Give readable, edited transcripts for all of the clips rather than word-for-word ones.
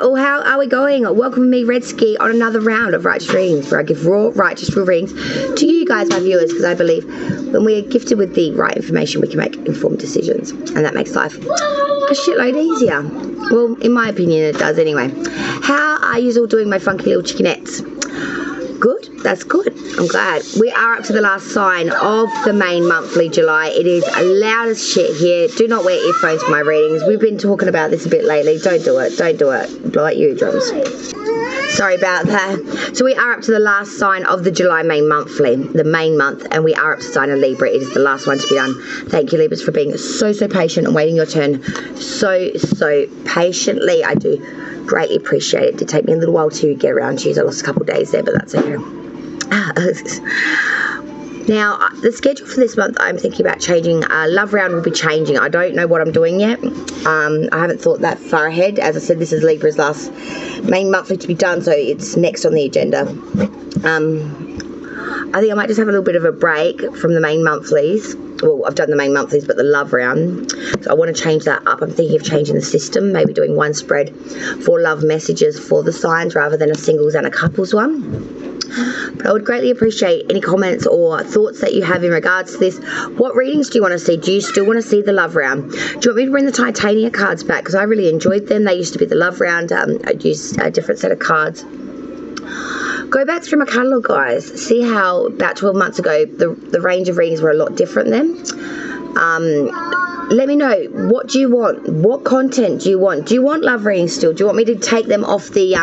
Oh, how are we going? Welcome me, Red Ski, on another round of Righteous Readings, where I give raw, righteous readings to you guys, my viewers, because I believe when we're gifted with the right information, we can make informed decisions, and that makes life a shitload easier. Well, in my opinion, it does anyway. How are you all doing, my funky little chickenettes? Good, that's good. I'm glad. We are up to the last sign of the main monthly July. It is loud as shit here. Do not wear earphones for my readings. We've been talking about this a bit lately. Don't do it. Don't do it. Blow out your eardrums. Sorry about that. So we are up to the last sign of the July main monthly, the main month, and we are up to sign of Libra. It is the last one to be done. Thank you, Libras, for being so patient and waiting your turn so patiently. I do greatly appreciate it. It did take me a little while to get around to you. I lost a couple of days there, but that's okay. Now, the schedule for this month, I'm thinking about changing. Love round will be changing. I don't know what I'm doing yet. I haven't thought that far ahead. As I said, this is Libra's last main monthly to be done, so it's next on the agenda. I think I might just have a little bit of a break from the main monthlies. Well, I've done the main monthlies, but the love round. So I want to change that up. I'm thinking of changing the system, maybe doing one spread for love messages for the signs rather than a singles and a couples one. But I would greatly appreciate any comments or thoughts that you have in regards to this. What readings do you want to see? Do you still want to see the love round? Do you want me to bring the Titania cards back? Because I really enjoyed them. They used to be the love round. I'd use a different set of cards. Go back through my catalogue, guys. See how about 12 months ago the range of readings were a lot different then. Let me know, what do you want? What content do you want? Do you want love readings still? Do you want me to take them off the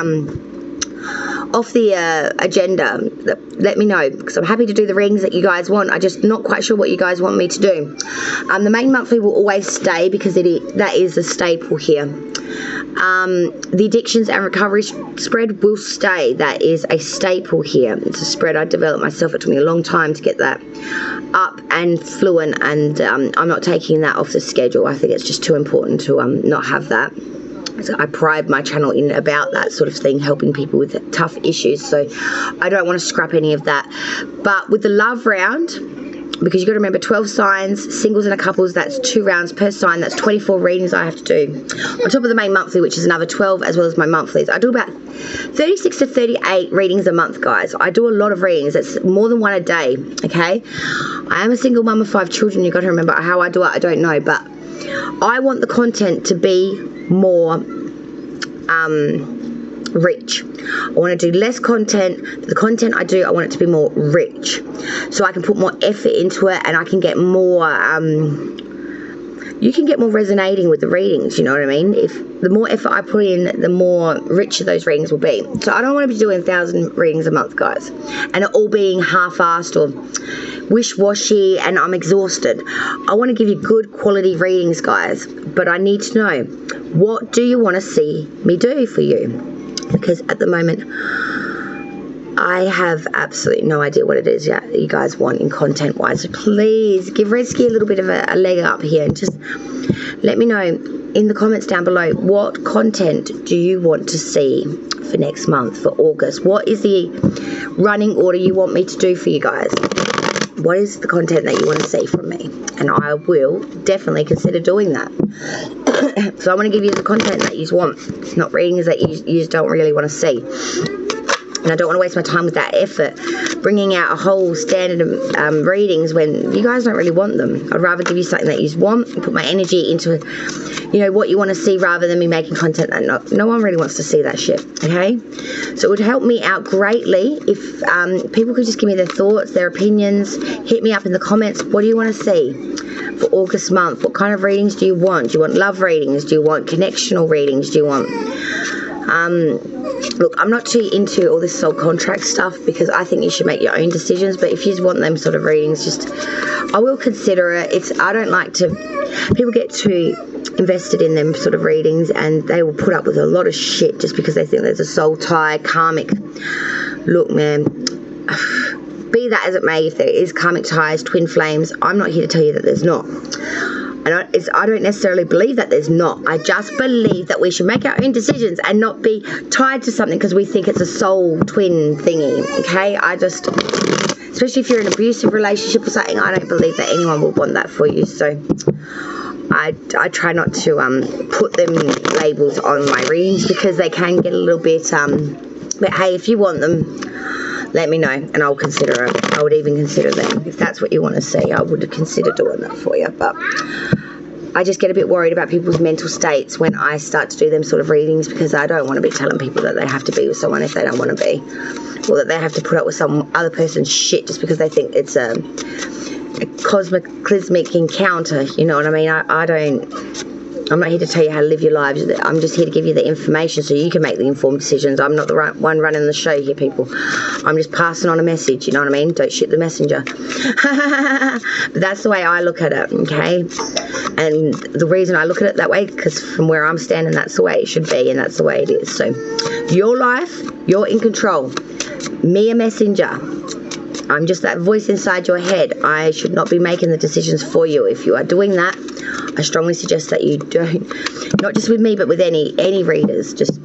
agenda? Let me know, because I'm happy to do the readings that you guys want. I'm just not quite sure what you guys want me to do. The main monthly will always stay because that is a staple here. The addictions and recovery spread will stay. That is a staple here. It's a spread I developed myself. It took me a long time to get that up and fluent, and I'm not taking that off the schedule. I think it's just too important to not have that. So I pride my channel in about that sort of thing, helping people with tough issues. So I don't want to scrap any of that. But with the love round, because you've got to remember 12 signs, singles and a couples, that's 2 rounds per sign. That's 24 readings I have to do. On top of the main monthly, which is another 12, as well as my monthlies. I do about 36 to 38 readings a month, guys. I do a lot of readings. It's more than one a day, okay? I am a single mum of 5 children. You've got to remember how I do it, I don't know. But I want the content to be more rich. I want to do less content. The content I do, I want it to be more rich, so I can put more effort into it, and I can get more you can get more resonating with the readings, you know what I mean? If the more effort I put in, the more richer those readings will be. So I don't want to be doing 1,000 readings a month, guys, and it all being half-assed or wish-washy and I'm exhausted. I want to give you good quality readings, guys, but I need to know, what do you want to see me do for you? Because at the moment I have absolutely no idea what it is you guys want in content wise. So please give Redsky a little bit of a leg up here, and just let me know in the comments down below, what content do you want to see for next month, for August? What is the running order you want me to do for you guys? What is the content that you want to see from me? And I will definitely consider doing that. So I want to give you the content that you want. It's not readings that you don't really want to see. And I don't want to waste my time with that effort, bringing out a whole standard of readings when you guys don't really want them. I'd rather give you something that you want and put my energy into, what you want to see, rather than me making content that no one really wants to see that shit, okay? So it would help me out greatly if people could just give me their thoughts, their opinions. Hit me up in the comments. What do you want to see for August month? What kind of readings do you want? Do you want love readings? Do you want connectional readings? Do you want... Look, I'm not too into all this soul contract stuff, because I think you should make your own decisions. But if you want them sort of readings, I will consider it. I don't like to... People get too invested in them sort of readings, and they will put up with a lot of shit just because they think there's a soul tie, karmic. Look, man, be that as it may, if there is karmic ties, twin flames, I'm not here to tell you that there's not. And I don't necessarily believe that there's not. I just believe that we should make our own decisions and not be tied to something because we think it's a soul twin thingy, okay? Especially if you're in an abusive relationship or something, I don't believe that anyone will want that for you. So I try not to put them labels on my readings because they can get a little bit, but hey, if you want them, let me know and I'll consider it. I would even consider them. If that's what you want to see, I would consider doing that for you. But I just get a bit worried about people's mental states when I start to do them sort of readings, because I don't want to be telling people that they have to be with someone if they don't want to be, or that they have to put up with some other person's shit just because they think it's a cosmic encounter. You know what I mean? I'm not here to tell you how to live your lives. I'm just here to give you the information so you can make the informed decisions. I'm not the one running the show here, people. I'm just passing on a message, you know what I mean? Don't shoot the messenger. But that's the way I look at it, okay? And the reason I look at it that way, because from where I'm standing, that's the way it should be, and that's the way it is. So, your life, you're in control. Me, a messenger. I'm just that voice inside your head. I should not be making the decisions for you. If you are doing that, I strongly suggest that you don't, not just with me, but with any readers. Just,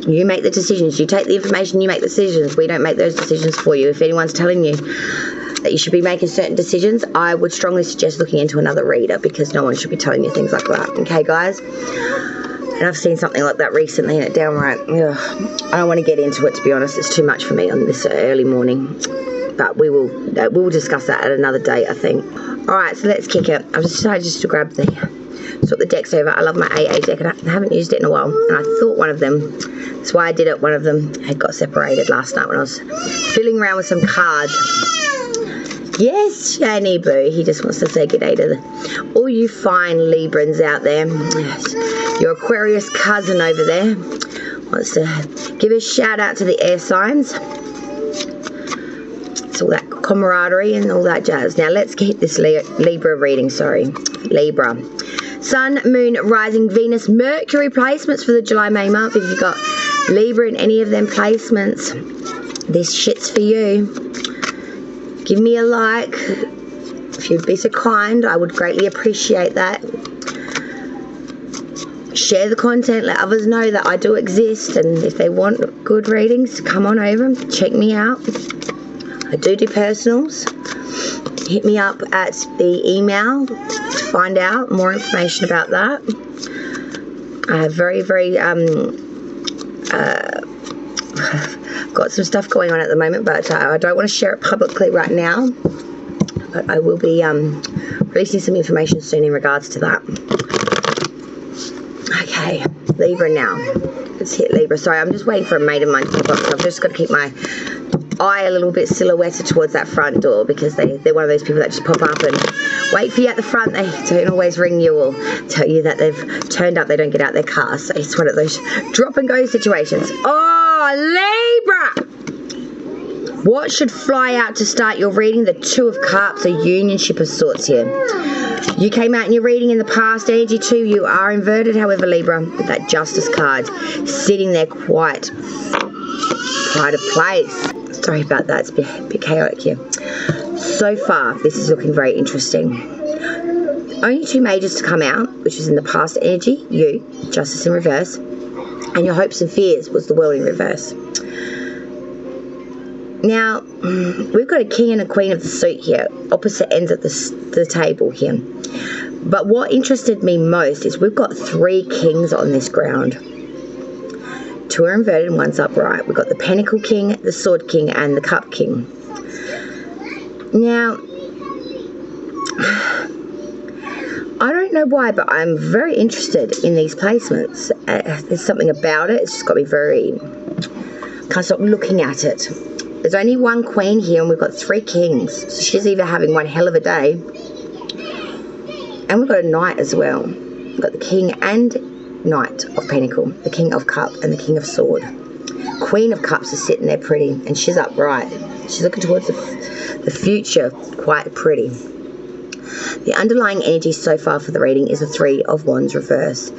you make the decisions. You take the information, you make the decisions. We don't make those decisions for you. If anyone's telling you that you should be making certain decisions, I would strongly suggest looking into another reader, because no one should be telling you things like that. Okay, guys? And I've seen something like that recently, and it downright, I don't want to get into it, to be honest. It's too much for me on this early morning. But we'll discuss that at another date, I think. Alright, so let's kick it. I've decided just to grab sort the decks over. I love my AA deck, and I haven't used it in a while. And I thought one of them, that's why I did it, one of them had got separated last night when I was fiddling around with some cards. Yes, Shani Boo. He just wants to say good day to all you fine Librans out there. Yes, your Aquarius cousin over there wants to give a shout out to the air signs. All that camaraderie and all that jazz. Now let's get this Libra reading. Libra. Sun, Moon, Rising, Venus, Mercury placements for the July-May month. If you've got Libra in any of them placements, this shit's for you. Give me a like. If you'd be so kind, I would greatly appreciate that. Share the content, let others know that I do exist, and if they want good readings, come on over, check me out. I do personals. Hit me up at the email to find out more information about that. I have very got some stuff going on at the moment, but I don't want to share it publicly right now. But I will be releasing some information soon in regards to that. Okay, Libra now. Let's hit Libra. Sorry, I'm just waiting for a mate of mine to pop up, so I've just got to keep my eye a little bit silhouetted towards that front door, because they're one of those people that just pop up and wait for you at the front. They don't always ring you or tell you that they've turned up. They don't get out their car. So it's one of those drop and go situations. Oh, Libra! What should fly out to start your reading? The Two of Cups, a unionship of sorts here. You came out in your reading in the past energy too. You are inverted, however, Libra, with that Justice card sitting there quite pride of place. Sorry about that, it's a bit chaotic here. So far, this is looking very interesting. Only two majors to come out, which was in the past energy, you, Justice in reverse, and your hopes and fears was the World in reverse. Now, we've got a king and a queen of the suit here, opposite ends of the table here. But what interested me most is we've got three kings on this ground. Two are inverted and one's upright. We've got the Pentacle King, the Sword King, and the Cup King. Now, I don't know why, but I'm very interested in these placements. There's something about it. It's just got me very... Can't stop looking at it. There's only one queen here, and we've got three kings. So she's either having one hell of a day. And we've got a knight as well. We've got the king and Knight of Pentacle, the King of Cup, and the King of Sword. Queen of Cups is sitting there pretty, and she's upright. She's looking towards the future, quite pretty. The underlying energy so far for the reading is the Three of Wands reverse.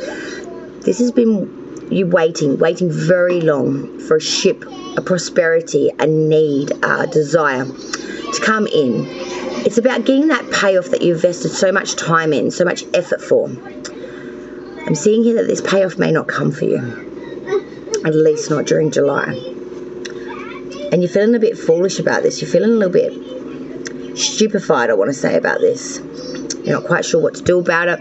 This has been you waiting very long for a ship, a prosperity, a need, a desire to come in. It's about getting that payoff that you invested so much time in, so much effort for. I'm seeing here that this payoff may not come for you, at least not during July. And you're feeling a bit foolish about this. You're feeling a little bit stupefied, I want to say, about this. You're not quite sure what to do about it.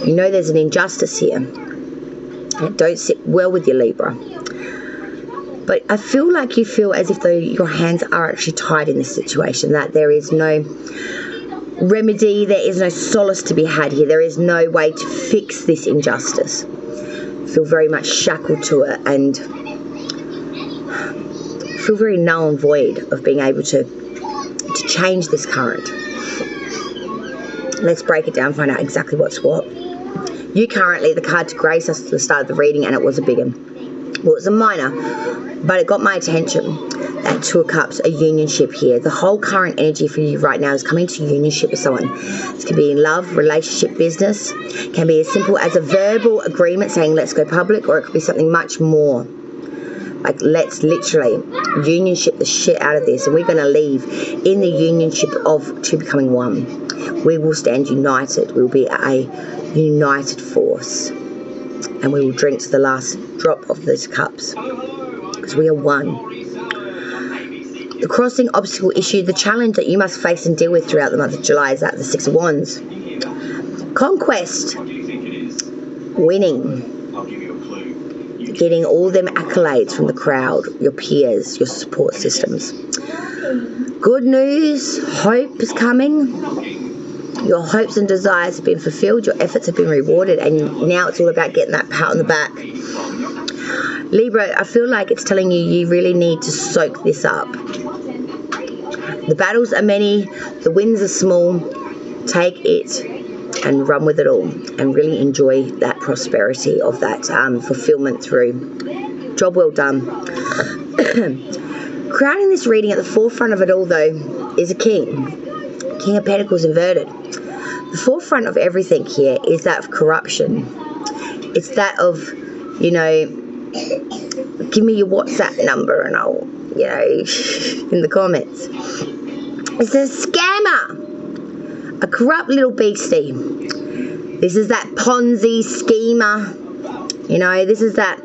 You know there's an injustice here. It don't sit well with your Libra. But I feel like you feel as if though your hands are actually tied in this situation, that there is no remedy, there is no solace to be had here. There is no way to fix this injustice. I feel very much shackled to it and feel very null and void of being able to change this current. Let's break it down, find out exactly what's what. You currently, the card to grace us at the start of the reading, and it was a big one. Well, it was a minor, but it got my attention. That Two of Cups, a unionship here. The whole current energy for you right now is coming to unionship with someone. This can be in love, relationship, business. It can be as simple as a verbal agreement saying let's go public, or it could be something much more. Like, let's literally unionship the shit out of this, and we're going to leave in the unionship of two becoming one. We will stand united. We will be a united force, and we will drink to the last drop of those cups, because we are one. The crossing obstacle issue, the challenge that you must face and deal with throughout the month of July is that the Six of Wands. Conquest, winning, getting all them accolades from the crowd, your peers, your support systems. Good news, hope is coming. Your hopes and desires have been fulfilled, your efforts have been rewarded, and now it's all about getting that pat on the back. Libra, I feel like it's telling you really need to soak this up. The battles are many, the wins are small. Take it and run with it all, and really enjoy that prosperity of that fulfillment through. Job well done. Crowning this reading at the forefront of it all, though, is a king. King of Pentacles inverted. The forefront of everything here is that of corruption. It's that of, you know, give me your WhatsApp number and I'll, you know, in the comments. It's a scammer. A corrupt little beastie. This is that Ponzi schemer. You know, this is that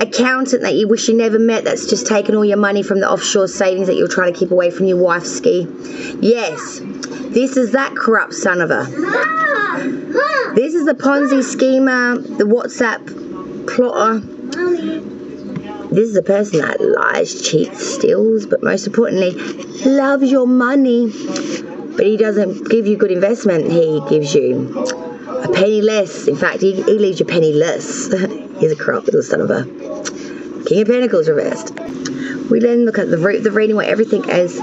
accountant that you wish you never met, that's just taken all your money from the offshore savings that you're trying to keep away from your wife's ski. Yes, this is that corrupt son of a. This is the Ponzi schemer, the WhatsApp plotter. This is a person that lies, cheats, steals, but most importantly, loves your money. But he doesn't give you good investment. He gives you a penny less. In fact, he leaves you penniless. He's a corrupt little son of a. King of Pentacles reversed. We then look at the root of the reading where everything has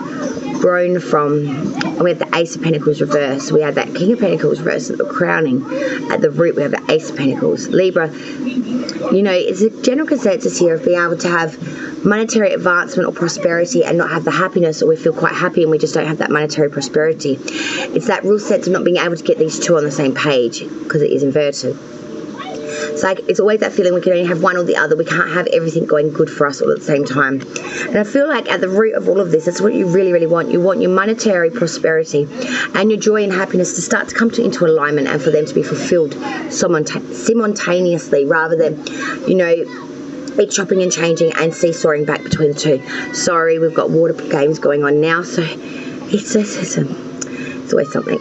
grown from. And we have the Ace of Pentacles reversed. We have that King of Pentacles reversed at the crowning. At the root, we have the Ace of Pentacles. Libra, you know, it's a general consensus here of being able to have monetary advancement or prosperity and not have the happiness, or we feel quite happy and we just don't have that monetary prosperity. It's that real sense of not being able to get these two on the same page because it is inverted. It's like, it's always that feeling we can only have one or the other. We can't have everything going good for us all at the same time. And I feel like at the root of all of this, that's what you really, really want. You want your monetary prosperity and your joy and happiness to start to come into alignment, and for them to be fulfilled simultaneously, rather than, you know, it chopping and changing and seesawing back between the two. Sorry, we've got water games going on now, so it's always something.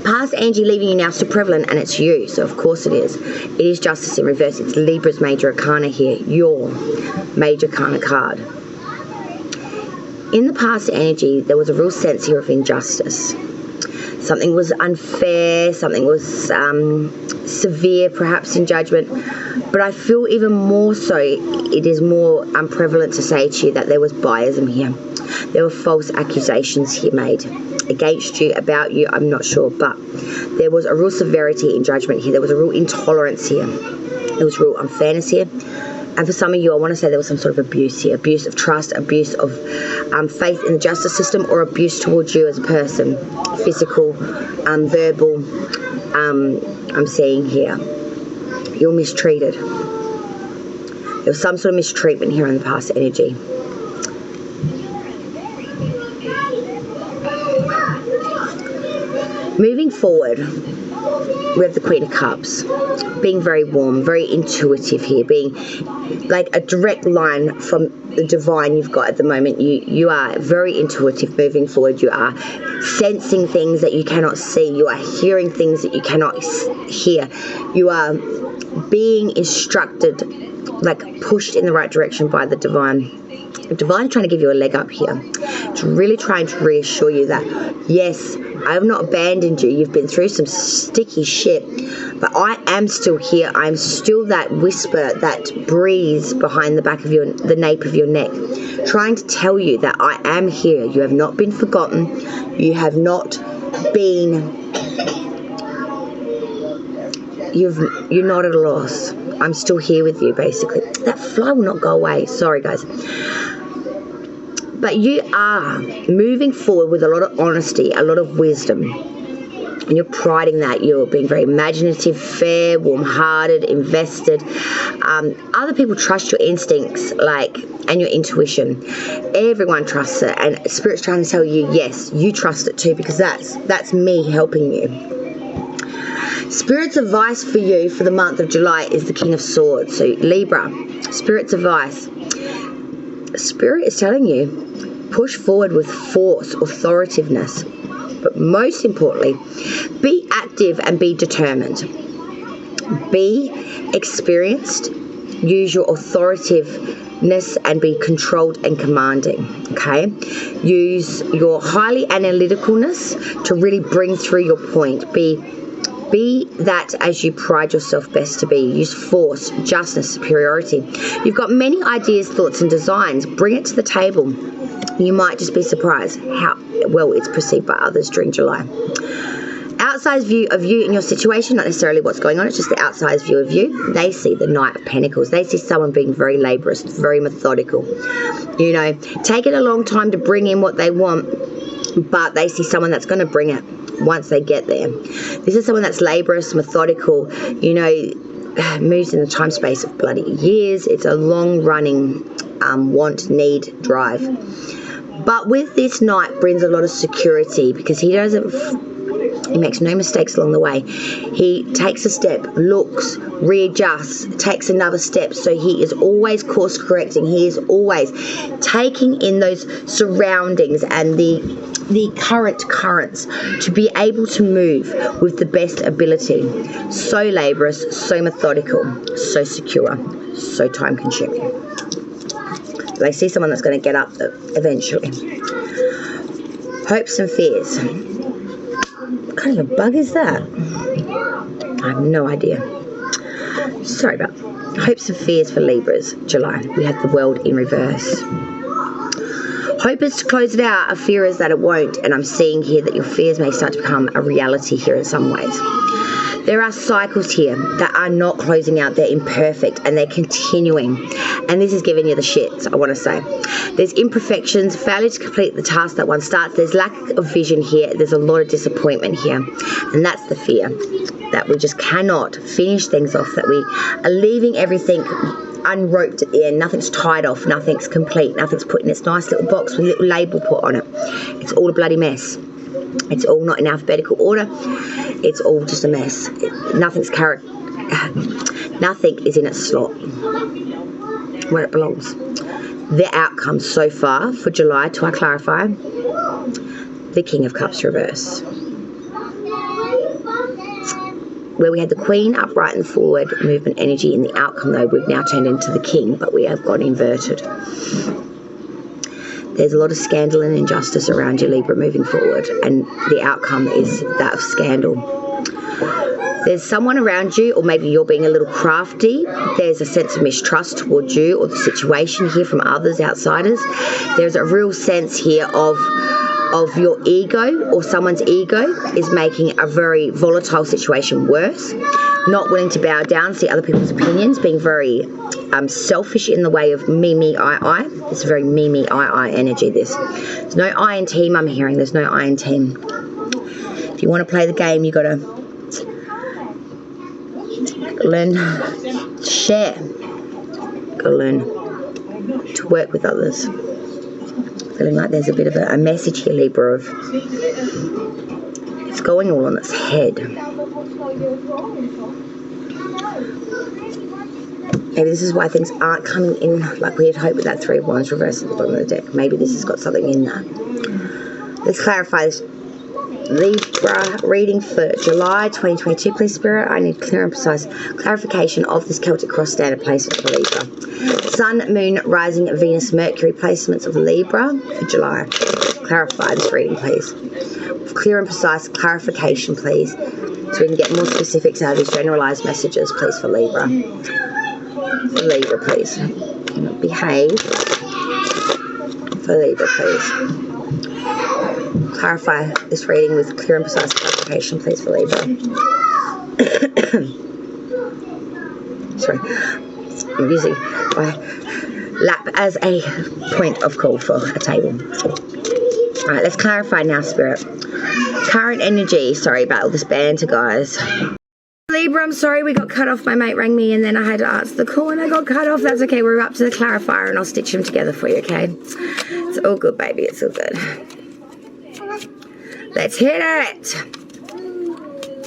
Past energy leaving you now still prevalent, and it's you, so of course it is. It is justice in reverse. It's Libra's major arcana here, your major arcana card. In the past energy, there was a real sense here of injustice. Something was unfair, something was severe perhaps in judgment, but I feel even more so it is more prevalent to say to you that there was biasm here. There were false accusations here made against you, about you, I'm not sure, but there was a real severity in judgment here. There was a real intolerance here. There was real unfairness here. And for some of you, I want to say there was some sort of abuse here. Abuse of trust, abuse of faith in the justice system, or abuse towards you as a person. Physical, verbal, I'm seeing here. You're mistreated. There was some sort of mistreatment here in the past energy. Moving forward, we have the Queen of Cups, being very warm, very intuitive here, being like a direct line from the divine you've got at the moment. You are very intuitive moving forward. You are sensing things that you cannot see. You are hearing things that you cannot hear. You are being instructed, like pushed in the right direction by the divine. The divine is trying to give you a leg up here. It's really trying to reassure you that, yes, I have not abandoned you. You've been through some sticky shit, but I am still here. I'm still that whisper, that breeze behind the back of the nape of your neck, trying to tell you that I am here. You have not been forgotten. You have not been, you're not at a loss. I'm still here with you, basically. That fly will not go away. Sorry, guys. But you are moving forward with a lot of honesty, a lot of wisdom. And you're priding that. You're being very imaginative, fair, warm-hearted, invested. Other people trust your instincts, and your intuition. Everyone trusts it. And Spirit's trying to tell you, yes, you trust it too, because that's me helping you. Spirit's advice for you for the month of July is the King of Swords. So Libra, Spirit's advice. Spirit is telling you, push forward with force, authoritativeness. But most importantly, be active and be determined. Be experienced. Use your authoritativeness and be controlled and commanding. Okay? Use your highly analyticalness to really bring through your point. Be that as you pride yourself best to be. Use force, justness, superiority. You've got many ideas, thoughts, and designs. Bring it to the table. You might just be surprised how well it's perceived by others during July. Outside view of you and your situation, not necessarily what's going on, it's just the outside view of you. They see the Knight of Pentacles. They see someone being very laborious, very methodical. You know, taking a long time to bring in what they want, but they see someone that's going to bring it once they get there. This is someone that's laborious, methodical, you know, moves in the time space of bloody years. It's a long-running want, need, drive. But with this Knight brings a lot of security, because he makes no mistakes along the way. He takes a step, looks, readjusts, takes another step. So he is always course correcting. He is always taking in those surroundings and the currents to be able to move with the best ability. So laborious, so methodical, so secure, so time consuming. They see someone that's going to get up eventually. Hopes and fears. What kind of a bug is that? I have no idea. Sorry about hopes and fears for Libras, July. We have the World in reverse. Hope is to close it out. A fear is that it won't. And I'm seeing here that your fears may start to become a reality here in some ways. There are cycles here that are not closing out. They're imperfect and they're continuing. And this is giving you the shits, I want to say. There's imperfections, failure to complete the task that one starts. There's lack of vision here. There's a lot of disappointment here. And that's the fear, that we just cannot finish things off, that we are leaving everything unroped at the end. Nothing's tied off. Nothing's complete. Nothing's put in its nice little box with a little label put on it. It's all a bloody mess. It's all not in alphabetical order. It's all just a mess. Nothing is in its slot where it belongs. The outcome so far for July, to clarify, the King of Cups reverse. Where we had the Queen upright and forward movement energy, in the outcome though we've now turned into the King, but we have got inverted. There's a lot of scandal and injustice around you, Libra, moving forward, and the outcome is that of scandal. There's someone around you, or maybe you're being a little crafty. There's a sense of mistrust towards you or the situation here from others, outsiders. There's a real sense here of your ego, or someone's ego is making a very volatile situation worse. Not willing to bow down, see other people's opinions, being very selfish in the way of me, I. It's very me, I energy, this. There's no I in team, I'm hearing. There's no I in team. If you want to play the game, you got to learn to share. Got to learn to work with others. Feeling like there's a bit of a message here, Libra, of it's going all on its head. Maybe this is why things aren't coming in like we had hoped with that 3 of Wands reversed at the bottom of the deck. Maybe this has got something in there. Let's clarify this Libra reading for July 2022, please, Spirit. I need clear and precise clarification of this Celtic cross standard placement for Libra. Sun, Moon, Rising, Venus, Mercury placements of Libra for July. Clarify this reading, please. Clear and precise clarification, please, so we can get more specifics out of these generalized messages, please, for Libra. For Libra, please. Behave. For Libra, please. Clarify this reading with clear and precise clarification, please, for Libra. Sorry, I'm using my lap as a point of call for a table. All right, let's clarify now, Spirit. Current energy. Sorry about all this banter, guys. Libra, I'm sorry we got cut off. My mate rang me and then I had to answer the call and I got cut off. That's okay. We're up to the clarifier and I'll stitch them together for you, okay? It's all good, baby. It's all good. Let's hit it.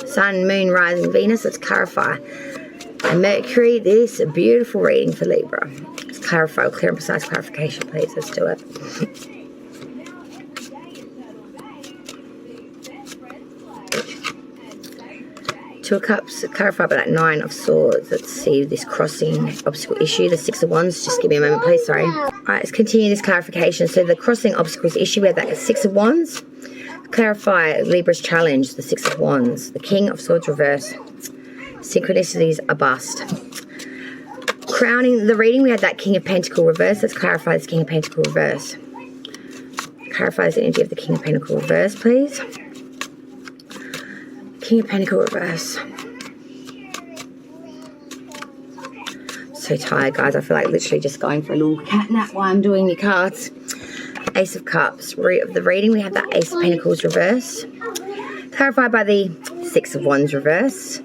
Sun, Moon, Rising, Venus. Let's clarify. And Mercury, this a beautiful reading for Libra. Let's clarify. Clear and precise clarification, please. Let's do it. 2 of Cups, clarify about that 9 of Swords. Let's see this crossing obstacle issue, the 6 of Wands. Just give me a moment, please. Sorry. All right, let's continue this clarification. So the crossing obstacles issue, we have that 6 of Wands. Clarify Libra's challenge, the 6 of Wands. The King of Swords reverse. Synchronicities are bust. Crowning the reading, we had that King of Pentacle reverse. Let's clarify this King of Pentacle reverse. Clarify this energy of the King of Pentacle reverse, please. King of Pentacle reverse. So tired, guys. I feel like literally just going for a little cat nap while I'm doing your cards. Ace of Cups. Root of the reading, we have that Ace of Pentacles reverse. Clarified by the 6 of Wands reverse.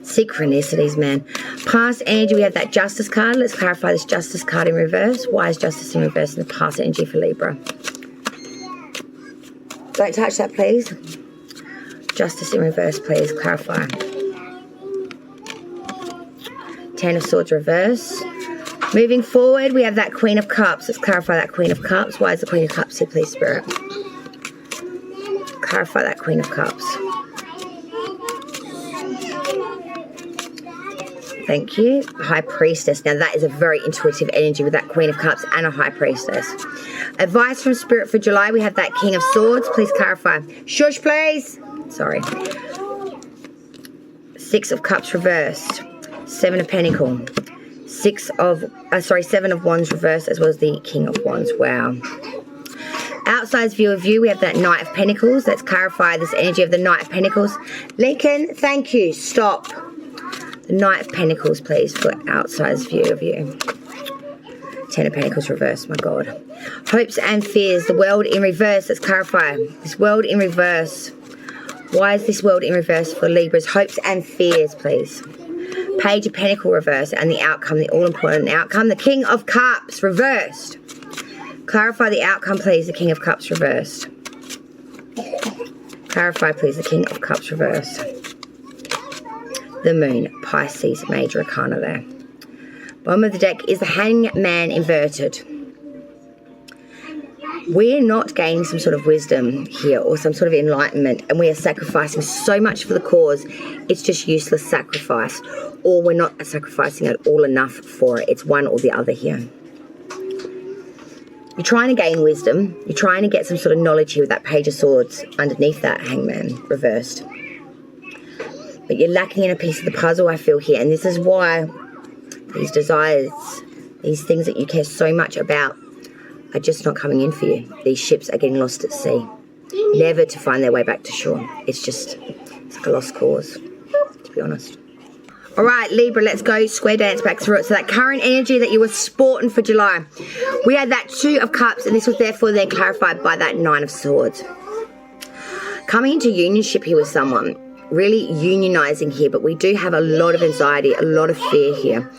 Synchronicities, man. Past energy, we have that Justice card. Let's clarify this Justice card in reverse. Why is Justice in reverse in the past energy for Libra? Don't touch that, please. Justice in reverse, please. Clarify. 10 of Swords reverse. Moving forward, we have that Queen of Cups. Let's clarify that Queen of Cups. Why is the Queen of Cups here, please, Spirit? Clarify that Queen of Cups. Thank you. High Priestess. Now, that is a very intuitive energy with that Queen of Cups and a High Priestess. Advice from Spirit for July. We have that King of Swords. Please clarify. Shush, please. Sorry. 6 of Cups reversed. 7 of Pentacles. 7 of Wands reversed, as well as the King of Wands. Wow. Outside view of you, we have that Knight of Pentacles. Let's clarify this energy of the Knight of Pentacles. Lincoln, thank you. Stop. The Knight of Pentacles, please, for outside view of you. 10 of Pentacles reversed, my God. Hopes and fears, the world in reverse. Let's clarify. This world in reverse. Why is this world in reverse for Libra's hopes and fears, please? Page of Pentacles reversed, and the outcome, the all-important outcome, the King of Cups reversed. Clarify the outcome, please, the King of Cups reversed. Clarify, please, the King of Cups reversed. The Moon, Pisces, major arcana there. Bottom of the deck is the Hangman inverted. We're not gaining some sort of wisdom here or some sort of enlightenment, and we are sacrificing so much for the cause, it's just useless sacrifice, or we're not sacrificing at all enough for it. It's one or the other here. You're trying to gain wisdom. You're trying to get some sort of knowledge here with that Page of Swords underneath that Hangman reversed. But you're lacking in a piece of the puzzle, I feel here, and this is why these desires, these things that you care so much about, are just not coming in for you. These ships are getting lost at sea, never to find their way back to shore. It's like a lost cause, to be honest. All right, Libra, let's go square dance back through it. So that current energy that you were sporting for July, we had that 2 of Cups, and this was therefore then clarified by that 9 of Swords. Coming into unionship here with someone, really unionizing here, but we do have a lot of anxiety, a lot of fear here.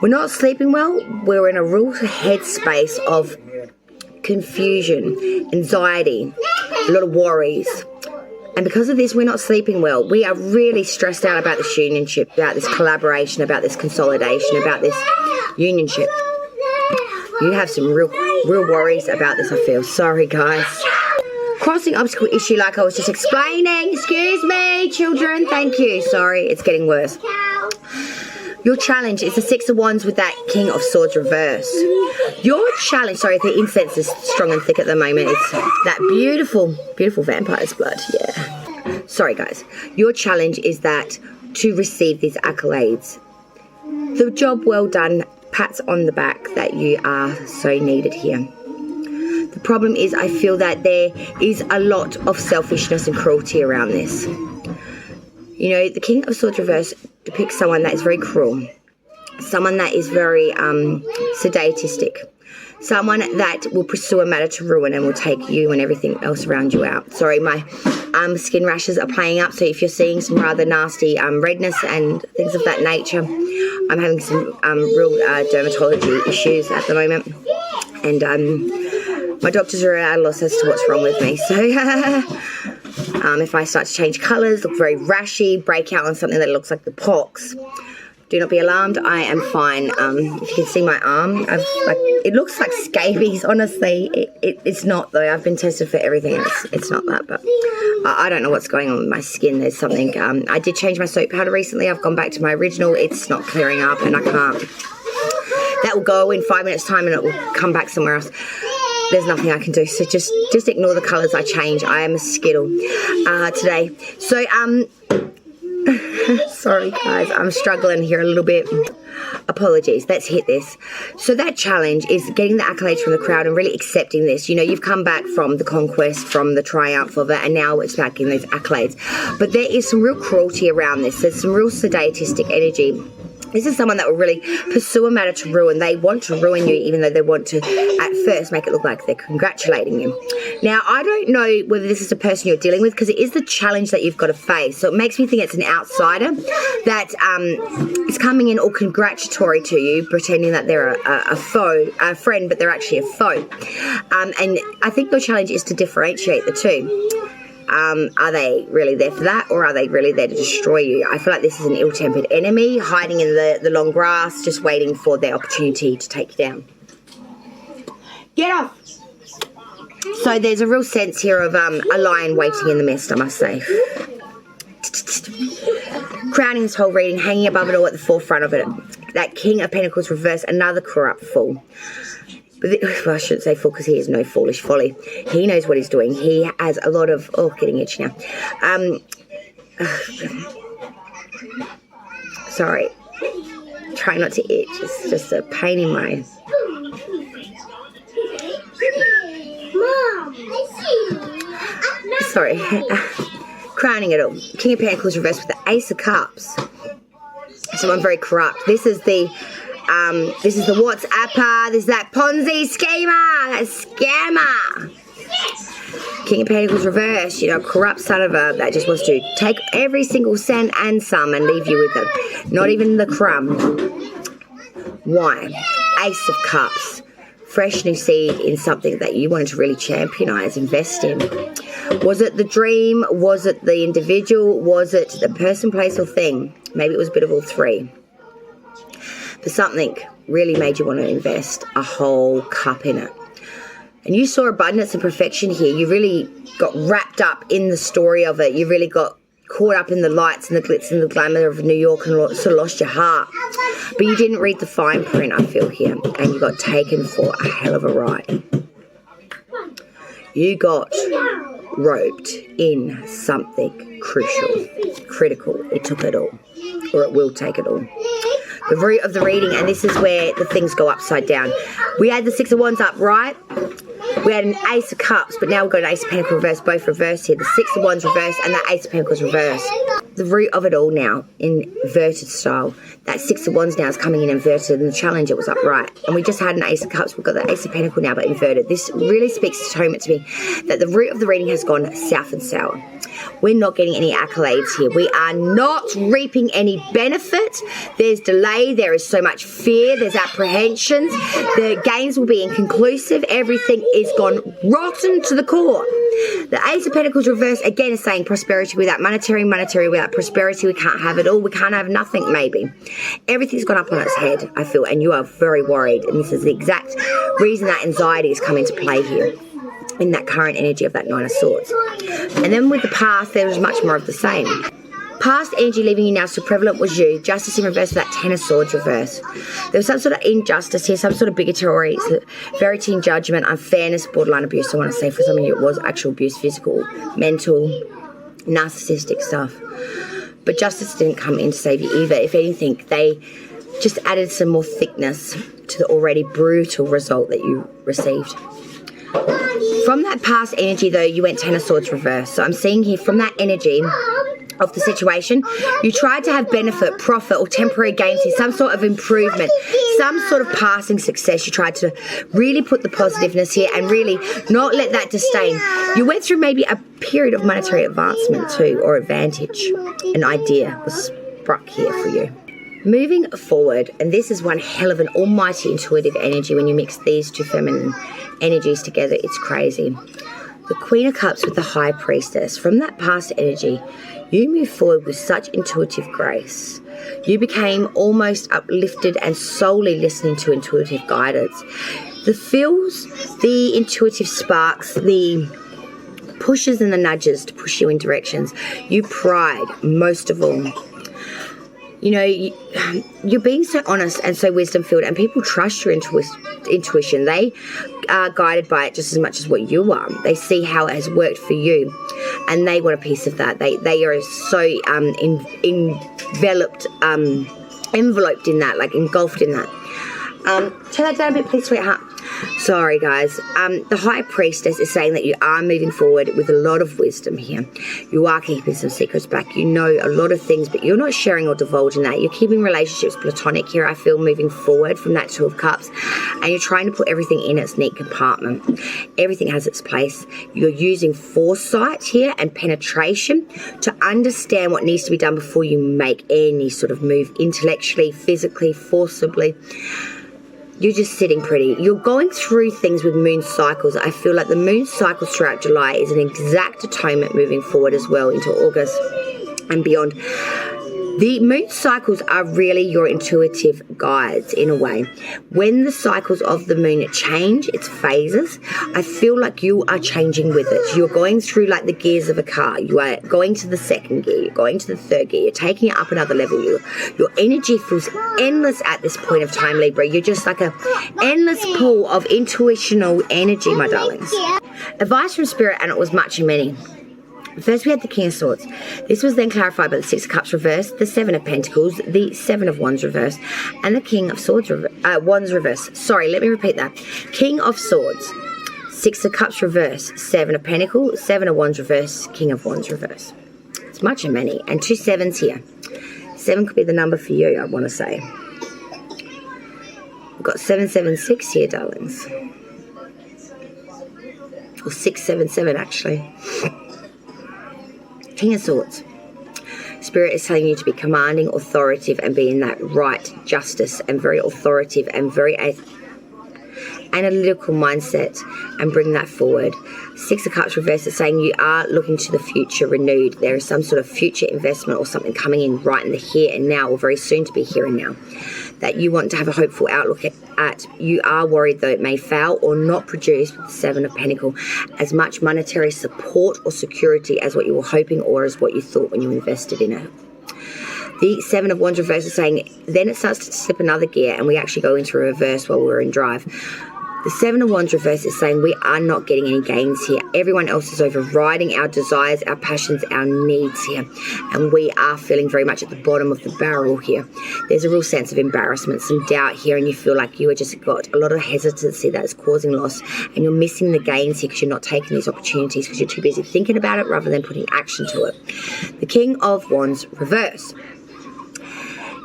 We're not sleeping well. We're in a real headspace of confusion, anxiety, a lot of worries. And because of this, we're not sleeping well. We are really stressed out about this unionship, about this collaboration, about this consolidation, about this unionship. You have some real worries about this, I feel. Sorry, guys. Crossing obstacle issue like I was just explaining. Excuse me, children. Thank you. Sorry, it's getting worse. Your challenge is the Six of Wands with that King of Swords reverse. Your challenge, sorry, the incense is strong and thick at the moment. It's that beautiful, beautiful vampire's blood. Yeah. Sorry, guys. Your challenge is that to receive these accolades. The job well done, pats on the back that you are so needed here. The problem is I feel that there is a lot of selfishness and cruelty around this. You know, the King of Swords reverse depicts someone that is very cruel, someone that is very sadistic, someone that will pursue a matter to ruin and will take you and everything else around you out. Sorry, my skin rashes are playing up, so if you're seeing some rather nasty redness and things of that nature, I'm having some real dermatology issues at the moment, and my doctors are at a loss as to what's wrong with me. So if I start to change colours, look very rashy, break out on something that looks like the pox, do not be alarmed. I am fine. If you can see my arm, it looks like scabies. Honestly, it's not though. I've been tested for everything. It's not that, but I don't know what's going on with my skin. There's something. I did change my soap powder recently. I've gone back to my original. It's not clearing up, and I can't. That will go in 5 minutes time, and it will come back somewhere else. There's nothing I can do, so just ignore the colours I change. I am a skittle today. So sorry guys, I'm struggling here a little bit. Apologies, let's hit this. So that challenge is getting the accolades from the crowd and really accepting this. You know, you've come back from the conquest, from the triumph of it, and now it's back in those accolades. But there is some real cruelty around this. There's some real sadistic energy. This is someone that will really pursue a matter to ruin. They want to ruin you, even though they want to, at first, make it look like they're congratulating you. Now, I don't know whether this is a person you're dealing with, because it is the challenge that you've got to face. So it makes me think it's an outsider that is coming in all congratulatory to you, pretending that they're a friend, but they're actually a foe. And I think your challenge is to differentiate the two. Are they really there for that, or are they really there to destroy you? I feel like this is an ill-tempered enemy hiding in the long grass, just waiting for their opportunity to take you down. Get off! So there's a real sense here of a lion waiting in the mist, I must say. Crowning this whole reading, hanging above it all at the forefront of it, that King of Pentacles reverse, another corrupt fool. Well, I shouldn't say fool, because he is no foolish folly. He knows what he's doing. He has a lot of... Oh, getting itchy now. Sorry. Try not to itch. It's just a pain in my... Sorry. Crowning it all. King of Pentacles reversed with the Ace of Cups. Someone very corrupt. This is the WhatsApper. This is that Ponzi schemer, that scammer. King of Pentacles reverse, you know, corrupt son of a that just wants to take every single cent and some and leave you with them. Not even the crumb. Why? Ace of Cups. Fresh new seed in something that you wanted to really championize, invest in. Was it the dream? Was it the individual? Was it the person, place, or thing? Maybe it was a bit of all three. But something really made you want to invest a whole cup in it. And you saw abundance and perfection here. You really got wrapped up in the story of it. You really got caught up in the lights and the glitz and the glamour of New York and sort of lost your heart. But you didn't read the fine print, I feel, here. And you got taken for a hell of a ride. You got roped in something crucial, critical. It took it all. Or it will take it all. The root of the reading, and this is where the things go upside down. We had the Six of Wands up, right? We had an Ace of Cups, but now we've got an Ace of Pentacles reverse, both reversed here. The Six of Wands reverse and the Ace of Pentacles reverse. The root of it all now, inverted style. That Six of Wands now is coming in inverted, and the challenge, it was upright. And we just had an Ace of Cups. We've got the Ace of Pentacles now, but inverted. This really speaks to atonement to me, that the root of the reading has gone south and sour. We're not getting any accolades here. We are not reaping any benefit. There's delay. There is so much fear. There's apprehensions. The gains will be inconclusive. Everything is is gone rotten to the core. The Ace of Pentacles reverse again is saying prosperity without monetary without prosperity. We can't have it all. We can't have nothing, maybe. Everything's gone up on its head, I feel, and you are very worried. And this is the exact reason that anxiety has come into play here in that current energy of that Nine of Swords. And then with the past, there was much more of the same. Past energy leaving you now so prevalent was you. Justice in reverse for that Ten of Swords reverse. There was some sort of injustice here, some sort of bigotry, severity in judgment, unfairness, borderline abuse. I want to say for some of you it was actual abuse, physical, mental, narcissistic stuff. But justice didn't come in to save you either. If anything, they just added some more thickness to the already brutal result that you received. From that past energy, though, you went Ten of Swords reverse. So I'm seeing here from that energy of the situation, you tried to have benefit, profit, or temporary gains here, some sort of improvement, some sort of passing success. You tried to really put the positiveness here and really not let that disdain. You went through maybe a period of monetary advancement too, or advantage. An idea was struck here for you. Moving forward, and this is one hell of an almighty intuitive energy when you mix these two feminine energies together, it's crazy. The Queen of Cups with the High Priestess. From that past energy, you move forward with such intuitive grace. You became almost uplifted and solely listening to intuitive guidance. The feels, the intuitive sparks, the pushes and the nudges to push you in directions. You pride, most of all. You know, you're being so honest and so wisdom-filled, and people trust your intuition. They are guided by it just as much as what you are. They see how it has worked for you, and they want a piece of that. They are so enveloped in that, like engulfed in that. Turn that down a bit, please, sweetheart. Sorry, guys. The High Priestess is saying that you are moving forward with a lot of wisdom here. You are keeping some secrets back. You know a lot of things, but you're not sharing or divulging that. You're keeping relationships platonic here, I feel, moving forward from that Two of Cups. And you're trying to put everything in its neat compartment. Everything has its place. You're using foresight here and penetration to understand what needs to be done before you make any sort of move intellectually, physically, forcibly. You're just sitting pretty. You're going through things with moon cycles. I feel like the moon cycles throughout July is an exact atonement moving forward as well into August and beyond. The moon cycles are really your intuitive guides in a way. When the cycles of the moon change, its phases, I feel like you are changing with it. You're going through like the gears of a car. You are going to the second gear. You're going to the third gear. You're taking it up another level. Your energy feels endless at this point of time, Libra. You're just like a endless pool of intuitional energy, my darlings. Advice from Spirit, and it was much and many. First we had the King of Swords. This was then clarified by the Six of Cups reversed, the Seven of Pentacles, the Seven of Wands reversed, and the King of Swords Wands reversed. Sorry, let me repeat that. King of Swords, Six of Cups reversed, Seven of Pentacles, Seven of Wands reversed, King of Wands reversed. It's much and many, and two sevens here. Seven could be the number for you, I want to say. We've got 776 here, darlings. Or 677, actually. King of Swords. Spirit is telling you to be commanding, authoritative, and be in that right justice and very authoritative and very analytical mindset and bring that forward. Six of Cups reverse is saying you are looking to the future renewed. There is some sort of future investment or something coming in right in the here and now, or very soon to be here and now, that you want to have a hopeful outlook at. You are worried though it may fail or not produce with the Seven of Pentacles as much monetary support or security as what you were hoping or as what you thought when you invested in it. The Seven of Wands reverse is saying then it starts to slip another gear and we actually go into a reverse while we're in drive. The Seven of Wands reverse is saying we are not getting any gains here. Everyone else is overriding our desires, our passions, our needs here. And we are feeling very much at the bottom of the barrel here. There's a real sense of embarrassment, some doubt here, and you feel like you have just got a lot of hesitancy that's causing loss. And you're missing the gains here because you're not taking these opportunities because you're too busy thinking about it rather than putting action to it. The King of Wands reverse.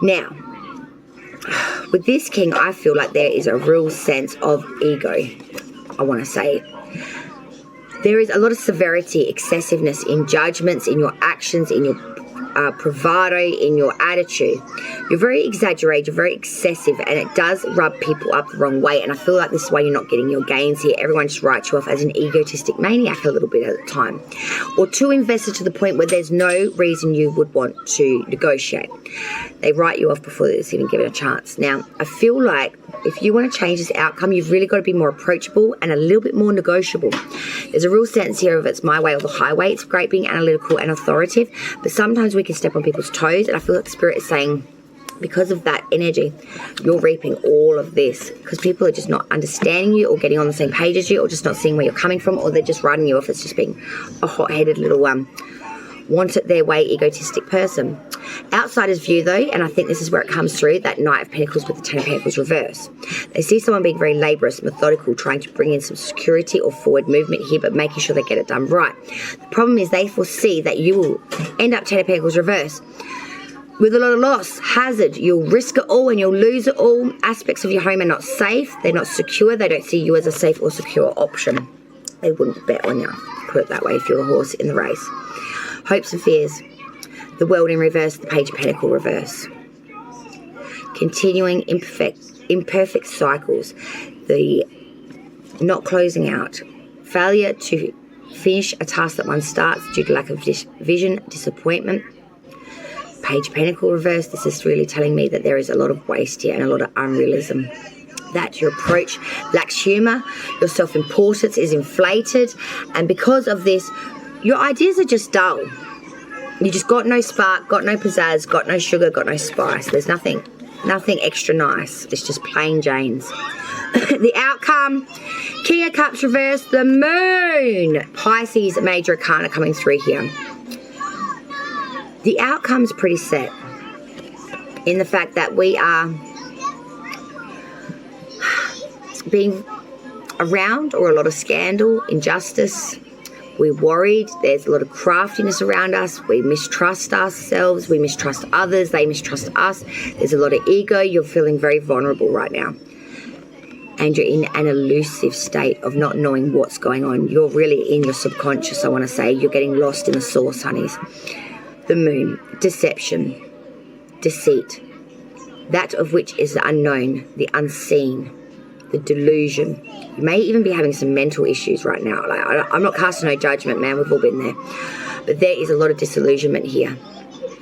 Now, with this king, I feel like there is a real sense of ego, I want to say. There is a lot of severity, excessiveness in judgments, in your actions, in your bravado in your attitude. You're very exaggerated, you're very excessive, and it does rub people up the wrong way. And I feel like this is why you're not getting your gains here. Everyone just writes you off as an egotistic maniac a little bit at the time, or too invested to the point where there's no reason you would want to negotiate. They write you off before it's even given a chance. Now, I feel like if you want to change this outcome, you've really got to be more approachable and a little bit more negotiable. There's a real sense here of it's my way or the highway. It's great being analytical and authoritative, but sometimes we can step on people's toes, and I feel like the Spirit is saying, because of that energy, you're reaping all of this because people are just not understanding you or getting on the same page as you, or just not seeing where you're coming from, or they're just writing you off as just being a hot-headed little want it their way egotistic person. Outsiders view though, and I think this is where it comes through, that Knight of Pentacles with the Ten of Pentacles reverse. They see someone being very laborious, methodical, trying to bring in some security or forward movement here, but making sure they get it done right. The problem is they foresee that you will end up Ten of Pentacles reverse with a lot of loss, hazard. You'll risk it all and you'll lose it all. Aspects of your home are not safe. They're not secure. They don't see you as a safe or secure option. They wouldn't bet on you, put it that way, if you're a horse in the race. Hopes and fears. The World in reverse, the Page of Pentacles reverse. Continuing imperfect cycles. The not closing out. Failure to finish a task that one starts due to lack of vision, disappointment. Page of Pentacles reverse. This is really telling me that there is a lot of waste here and a lot of unrealism. That your approach lacks humour, your self-importance is inflated, and because of this, your ideas are just dull. You just got no spark, got no pizzazz, got no sugar, got no spice. There's nothing extra nice. It's just plain Janes. The outcome, King of Cups reverse, the Moon. Pisces major arcana coming through here. The outcome's pretty set in the fact that we are being around, or a lot of scandal, injustice. We're worried. There's a lot of craftiness around us. We mistrust ourselves. We mistrust others. They mistrust us. There's a lot of ego. You're feeling very vulnerable right now. And you're in an elusive state of not knowing what's going on. You're really in your subconscious, I want to say. You're getting lost in the source, honeys. The Moon, deception, deceit, that of which is the unknown, the unseen, the delusion. You may even be having some mental issues right now. I'm not casting no judgment, man. We've all been there. But there is a lot of disillusionment here.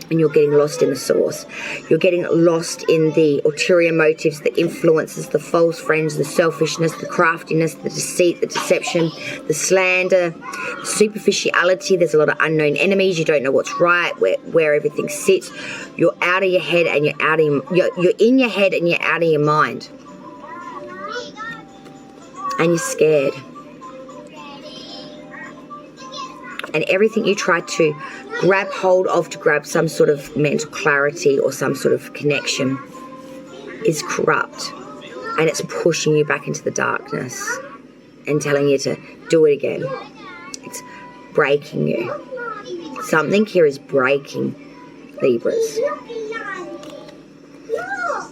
And you're getting lost in the source. You're getting lost in the ulterior motives, the influences, the false friends, the selfishness, the craftiness, the deceit, the deception, the slander, the superficiality. There's a lot of unknown enemies. You don't know what's right, where everything sits. You're out of your head and you're out of you're in your head and you're out of your mind. And you're scared. And everything you try to grab hold of to grab some sort of mental clarity or some sort of connection is corrupt. And it's pushing you back into the darkness and telling you to do it again. It's breaking you. Something here is breaking, Libras.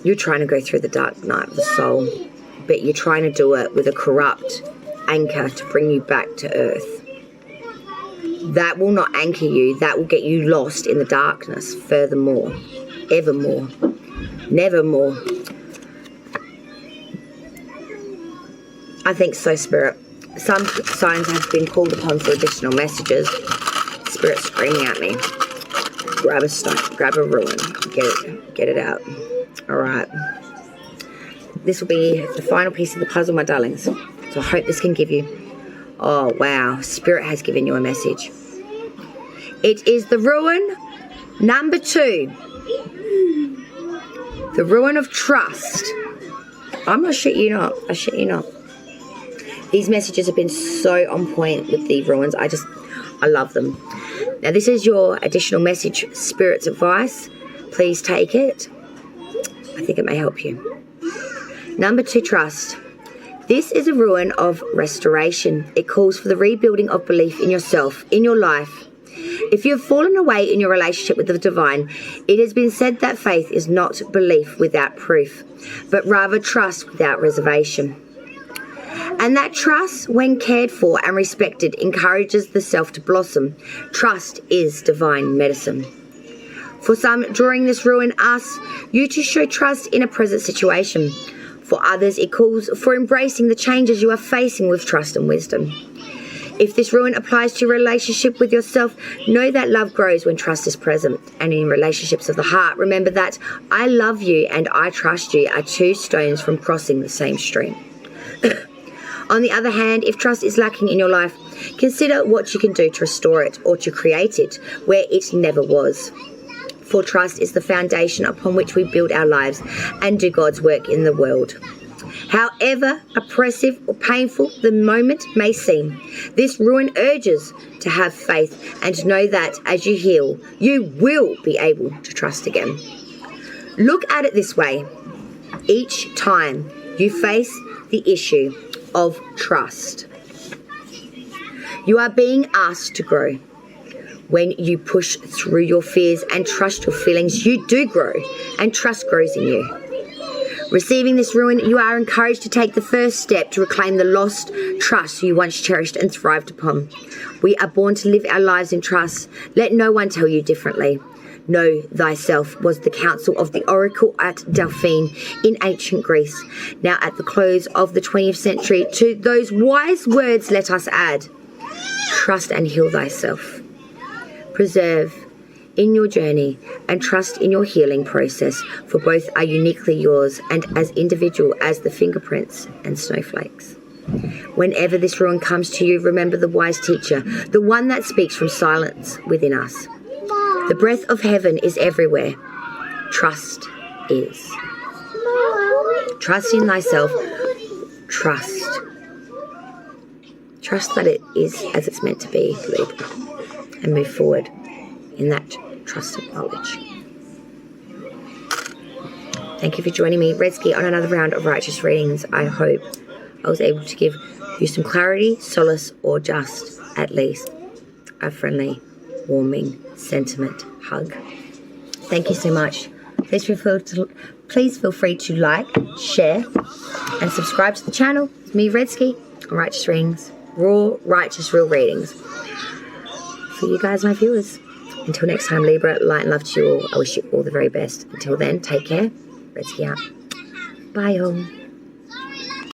You're trying to go through the dark night of the soul, but you're trying to do it with a corrupt anchor to bring you back to earth. That will not anchor you. That will get you lost in the darkness furthermore, evermore, nevermore. I think so, Spirit. Some signs have been called upon for additional messages. Spirit screaming at me. Grab a stone, grab a ruin, get it out. All right. This will be the final piece of the puzzle, my darlings. So I hope this can give you... Oh, wow. Spirit has given you a message. It is the ruin number 2. The ruin of trust. I'm not shit you not. I shit you not. These messages have been so on point with the ruins. I love them. Now, this is your additional message, Spirit's advice. Please take it. I think it may help you. Number 2, trust. This is a ruin of restoration. It calls for the rebuilding of belief in yourself, in your life. If you have fallen away in your relationship with the divine, it has been said that faith is not belief without proof, but rather trust without reservation. And that trust, when cared for and respected, encourages the self to blossom. Trust is divine medicine. For some, drawing this ruin asks you to show trust in a present situation. For others, it calls for embracing the changes you are facing with trust and wisdom. If this ruin applies to your relationship with yourself, know that love grows when trust is present. And in relationships of the heart, remember that I love you and I trust you are two stones from crossing the same stream. On the other hand, if trust is lacking in your life, consider what you can do to restore it or to create it where it never was. For trust is the foundation upon which we build our lives and do God's work in the world. However oppressive or painful the moment may seem, this ruin urges to have faith and know that as you heal, you will be able to trust again. Look at it this way. Each time you face the issue of trust, you are being asked to grow. When you push through your fears and trust your feelings, you do grow, and trust grows in you. Receiving this ruin, you are encouraged to take the first step to reclaim the lost trust you once cherished and thrived upon. We are born to live our lives in trust. Let no one tell you differently. Know thyself was the counsel of the oracle at Delphine in ancient Greece. Now at the close of the 20th century, to those wise words let us add, trust and heal thyself. Preserve in your journey and trust in your healing process, for both are uniquely yours and as individual as the fingerprints and snowflakes. Whenever this ruin comes to you, remember the wise teacher, the one that speaks from silence within us. The breath of heaven is everywhere. Trust is. Trust in thyself. Trust. Trust that it is as it's meant to be, Libra, and move forward in that trusted knowledge. Thank you for joining me, Redsky, on another round of Righteous Readings. I hope I was able to give you some clarity, solace, or just, at least, a friendly, warming sentiment hug. Thank you so much. Please feel free to like, share, and subscribe to the channel. It's me, Redsky, on Righteous Readings. Raw, righteous, real readings. For you guys, my viewers. Until next time, Libra, light and love to you all. I wish you all the very best. Until then, take care. Redsky out. Bye, home.